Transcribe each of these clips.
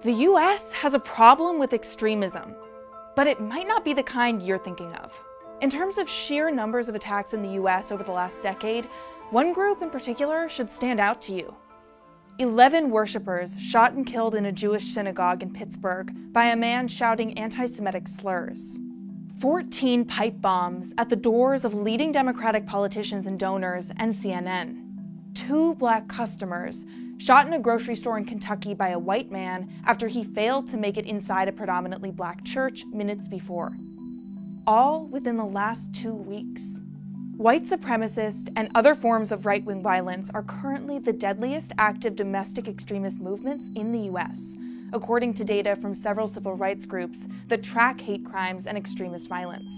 The US has a problem with extremism, but it might not be the kind you're thinking of. In terms of sheer numbers of attacks in the US over the last decade, one group in particular should stand out to you. 11 worshippers shot and killed in a Jewish synagogue in Pittsburgh by a man shouting anti-Semitic slurs. 14 pipe bombs at the doors of leading Democratic politicians and donors and CNN. 2 black customers shot in a grocery store in Kentucky by a white man after he failed to make it inside a predominantly black church minutes before. All within the last 2 weeks. White supremacist and other forms of right-wing violence are currently the deadliest active domestic extremist movements in the US, according to data from several civil rights groups that track hate crimes and extremist violence.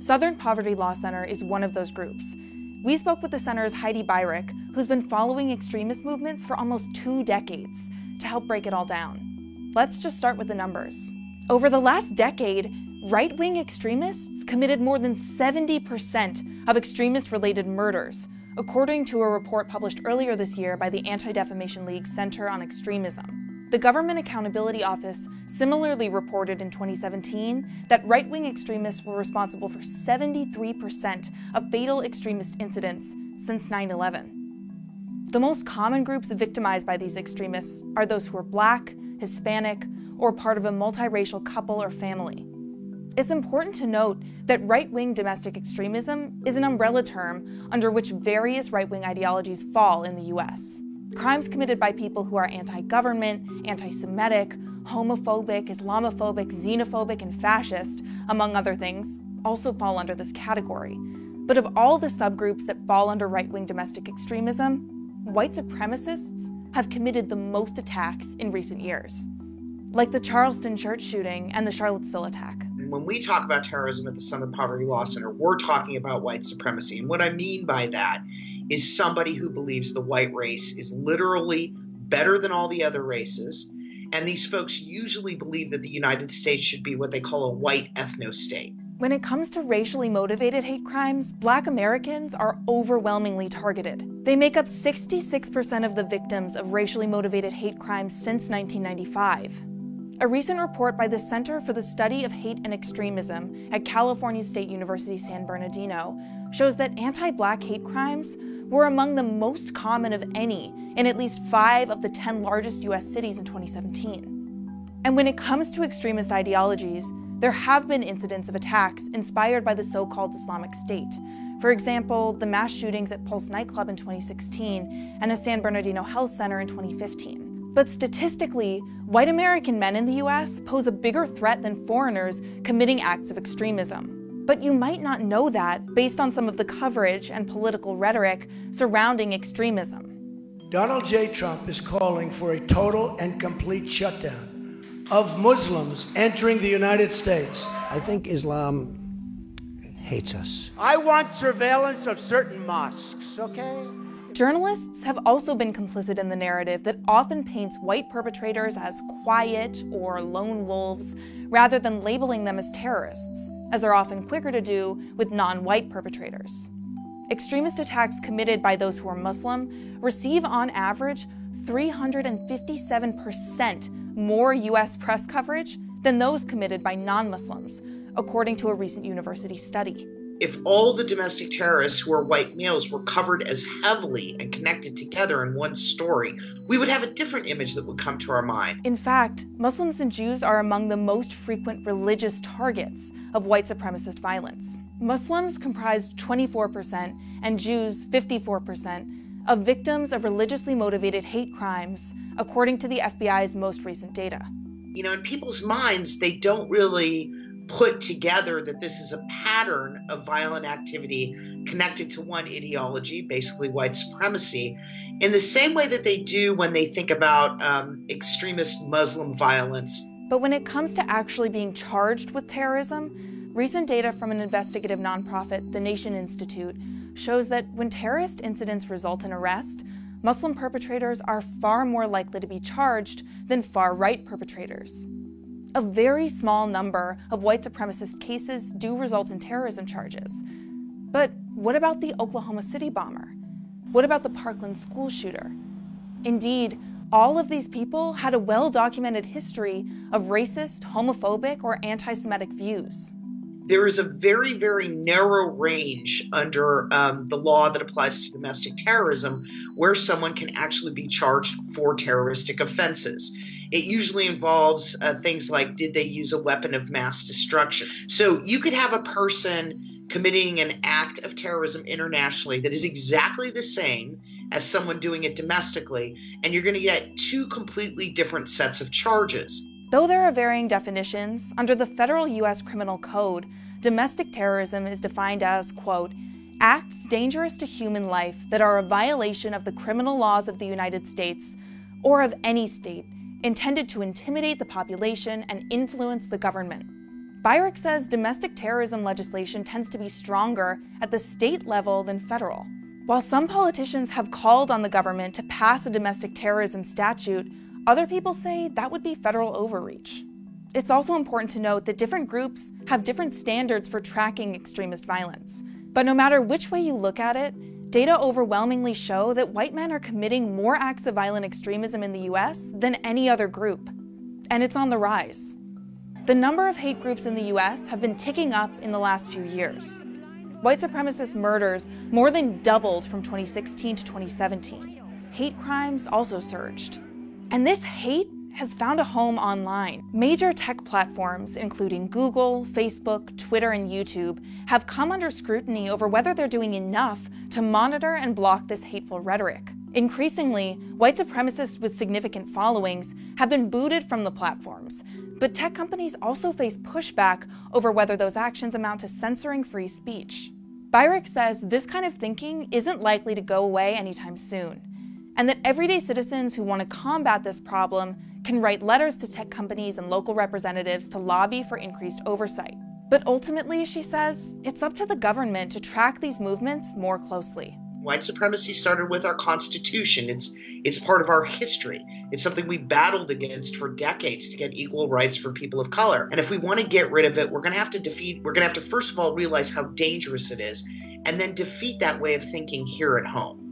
Southern Poverty Law Center is one of those groups. We spoke with the center's Heidi Byrick, who's been following extremist movements for almost 2 decades, to help break it all down. Let's just start with the numbers. Over the last decade, right-wing extremists committed more than 70% of extremist-related murders, according to a report published earlier this year by the Anti-Defamation League's Center on Extremism. The Government Accountability Office similarly reported in 2017 that right-wing extremists were responsible for 73% of fatal extremist incidents since 9/11. The most common groups victimized by these extremists are those who are Black, Hispanic, or part of a multiracial couple or family. It's important to note that right-wing domestic extremism is an umbrella term under which various right-wing ideologies fall in the US. Crimes committed by people who are anti-government, anti-Semitic, homophobic, Islamophobic, xenophobic, and fascist, among other things, also fall under this category. But of all the subgroups that fall under right-wing domestic extremism, white supremacists have committed the most attacks in recent years, like the Charleston church shooting and the Charlottesville attack. When we talk about terrorism at the Southern Poverty Law Center, we're talking about white supremacy. And what I mean by that is somebody who believes the white race is literally better than all the other races. And these folks usually believe that the United States should be what they call a white ethno-state. When it comes to racially motivated hate crimes, Black Americans are overwhelmingly targeted. They make up 66% of the victims of racially motivated hate crimes since 1995. A recent report by the Center for the Study of Hate and Extremism at California State University San Bernardino shows that anti-Black hate crimes were among the most common of any in at least 5 of the 10 largest US cities in 2017. And when it comes to extremist ideologies, there have been incidents of attacks inspired by the so-called Islamic State. For example, the mass shootings at Pulse nightclub in 2016 and a San Bernardino health center in 2015. But statistically, white American men in the US pose a bigger threat than foreigners committing acts of extremism. But you might not know that based on some of the coverage and political rhetoric surrounding extremism. Donald J. Trump is calling for a total and complete shutdown of Muslims entering the United States. I think Islam hates us. I want surveillance of certain mosques, okay? Journalists have also been complicit in the narrative that often paints white perpetrators as quiet or lone wolves, rather than labeling them as terrorists, as they're often quicker to do with non-white perpetrators. Extremist attacks committed by those who are Muslim receive, on average, 357% more US press coverage than those committed by non-Muslims, according to a recent university study. If all the domestic terrorists who are white males were covered as heavily and connected together in one story, we would have a different image that would come to our mind. In fact, Muslims and Jews are among the most frequent religious targets of white supremacist violence. Muslims comprised 24% and Jews 54% of victims of religiously motivated hate crimes, according to the FBI's most recent data. You know, in people's minds, they don't really put together that this is a pattern of violent activity connected to one ideology, basically white supremacy, in the same way that they do when they think about extremist Muslim violence. But when it comes to actually being charged with terrorism, recent data from an investigative nonprofit, the Nation Institute, shows that when terrorist incidents result in arrest, Muslim perpetrators are far more likely to be charged than far-right perpetrators. A very small number of white supremacist cases do result in terrorism charges. But what about the Oklahoma City bomber? What about the Parkland school shooter? Indeed, all of these people had a well-documented history of racist, homophobic, or anti-Semitic views. There is a very, very narrow range under the law that applies to domestic terrorism where someone can actually be charged for terroristic offenses. It usually involves things like, did they use a weapon of mass destruction? So you could have a person committing an act of terrorism internationally that is exactly the same as someone doing it domestically, and you're going to get two completely different sets of charges. Though there are varying definitions, under the federal U.S. Criminal Code, domestic terrorism is defined as, quote, acts dangerous to human life that are a violation of the criminal laws of the United States or of any state, intended to intimidate the population and influence the government. Byrick says domestic terrorism legislation tends to be stronger at the state level than federal. While some politicians have called on the government to pass a domestic terrorism statute, other people say that would be federal overreach. It's also important to note that different groups have different standards for tracking extremist violence. But no matter which way you look at it, data overwhelmingly show that white men are committing more acts of violent extremism in the US than any other group. And it's on the rise. The number of hate groups in the US have been ticking up in the last few years. White supremacist murders more than doubled from 2016 to 2017. Hate crimes also surged. And this hate has found a home online. Major tech platforms, including Google, Facebook, Twitter, and YouTube, have come under scrutiny over whether they're doing enough to monitor and block this hateful rhetoric. Increasingly, white supremacists with significant followings have been booted from the platforms, but tech companies also face pushback over whether those actions amount to censoring free speech. Byrick says this kind of thinking isn't likely to go away anytime soon, and that everyday citizens who want to combat this problem can write letters to tech companies and local representatives to lobby for increased oversight. But ultimately, she says, it's up to the government to track these movements more closely. White supremacy started with our Constitution. It's part of our history. It's something we battled against for decades to get equal rights for people of color. And if we want to get rid of it, we're going to have to first of all realize how dangerous it is, and then defeat that way of thinking here at home.